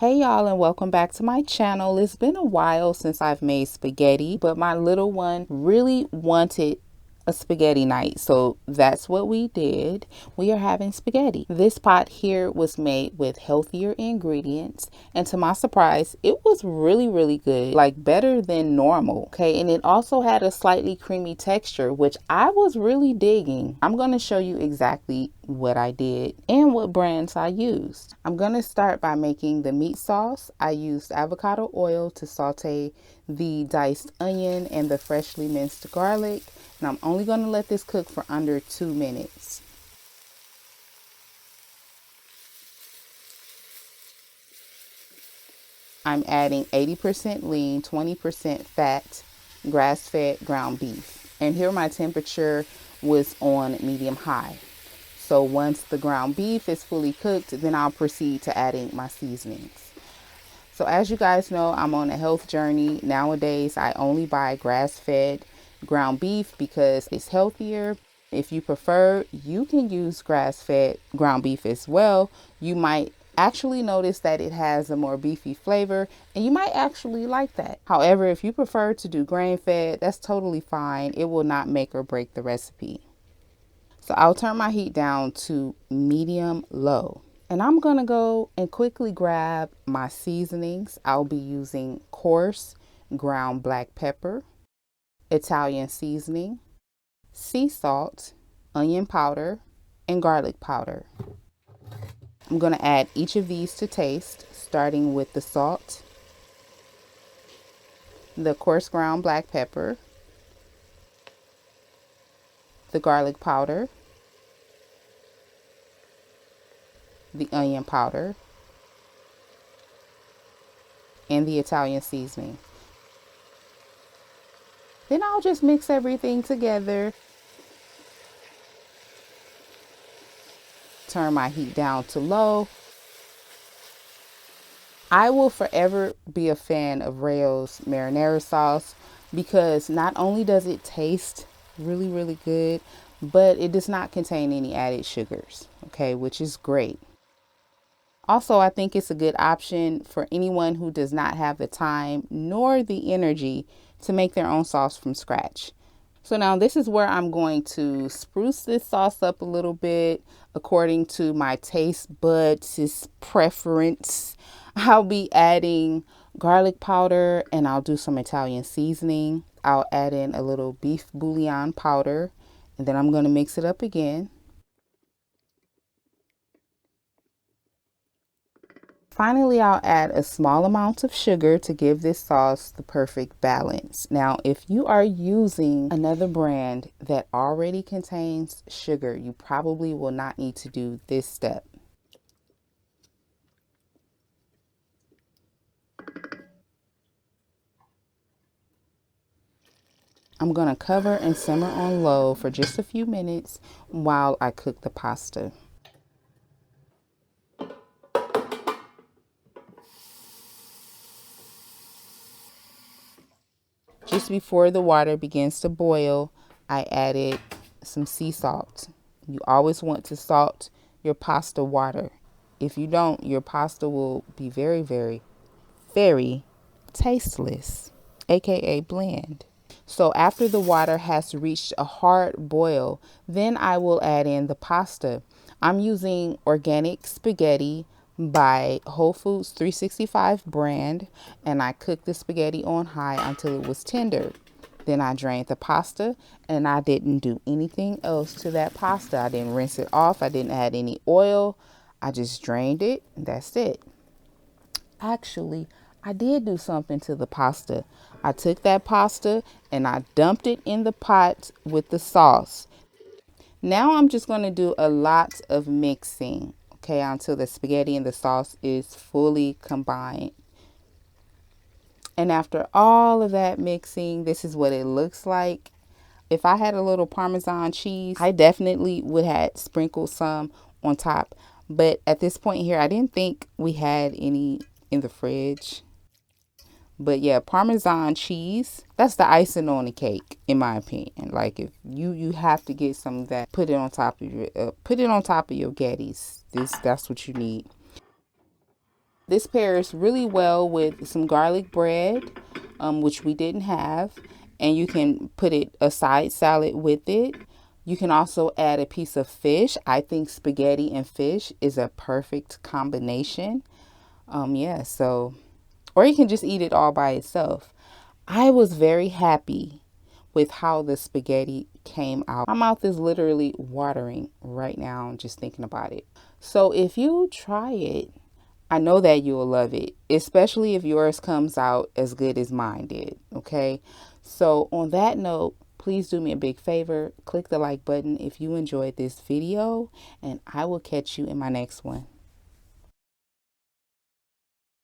Hey y'all, and welcome back to my channel. It's been a while since I've made spaghetti, but my little one really wanted a spaghetti night, so that's what we did. We are having spaghetti. This pot here was made with healthier ingredients, and to my surprise it was really good, like better than normal. Okay, and it also had a slightly creamy texture, which I was really digging. I'm going to show you exactly what I did and what brands I used. I'm going to start by making the meat sauce. I used avocado oil to saute the diced onion and the freshly minced garlic, and I'm only going to let this cook for under 2 minutes. I'm adding 80% lean, 20% fat, grass-fed ground beef. And here my temperature was on medium high. So once the ground beef is fully cooked, then I'll proceed to adding my seasonings. So as you guys know, I'm on a health journey. Nowadays, I only buy grass-fed ground beef because it's healthier. If you prefer, you can use grass-fed ground beef as well. You might actually notice that it has a more beefy flavor, and you might actually like that. However, if you prefer to do grain-fed, that's totally fine. It will not make or break the recipe. So I'll turn my heat down to medium low. And I'm going to go and quickly grab my seasonings. I'll be using coarse ground black pepper, Italian seasoning, sea salt, onion powder, and garlic powder. I'm going to add each of these to taste, starting with the salt, the coarse ground black pepper, the garlic powder, the onion powder, and the Italian seasoning. Then I'll just mix everything together. Turn my heat down to low. I will forever be a fan of Rayo's marinara sauce because not only does it taste really good, but it does not contain any added sugars, okay, which is great. Also, I think it's a good option for anyone who does not have the time nor the energy to make their own sauce from scratch. So now this is where I'm going to spruce this sauce up a little bit according to my taste buds' preference. I'll be adding garlic powder, and I'll do some Italian seasoning. I'll add in a little beef bouillon powder, and then I'm going to mix it up again. Finally, I'll add a small amount of sugar to give this sauce the perfect balance. Now, if you are using another brand that already contains sugar, you probably will not need to do this step. I'm going to cover and simmer on low for just a few minutes while I cook the pasta. Just before the water begins to boil, I added some sea salt. You always want to salt your pasta water. If you don't, your pasta will be very tasteless, aka bland. So after the water has reached a hard boil, then I will add in the pasta. I'm using organic spaghetti by Whole Foods 365 brand, and I cooked the spaghetti on high until it was tender. Then I drained the pasta, and I didn't do anything else to that pasta. I didn't rinse it off. I didn't add any oil. I just drained it. That's it. Actually, I did do something to the pasta. I took that pasta and I dumped it in the pot with the sauce. Now I'm just going to do a lot of mixing, okay, until the spaghetti and the sauce is fully combined. And after all of that mixing, this is what it looks like. If I had a little Parmesan cheese, I definitely would have sprinkled some on top. But at this point here, I didn't think we had any in the fridge. But yeah, Parmesan cheese, that's the icing on the cake, in my opinion. Like if you have to get some of that, put it on top of your Gettys. That's what you need. This pairs really well with some garlic bread, which we didn't have, and you can put it a side salad with it. You can also add a piece of fish. I think spaghetti and fish is a perfect combination. Yeah, so, or you can just eat it all by itself. I was very happy with how the spaghetti came out. My mouth is literally watering right now just thinking about it. So if you try it, I know that you'll love it, especially if yours comes out as good as mine did, okay? So on that note, please do me a big favor, click the like button if you enjoyed this video, and I will catch you in my next one.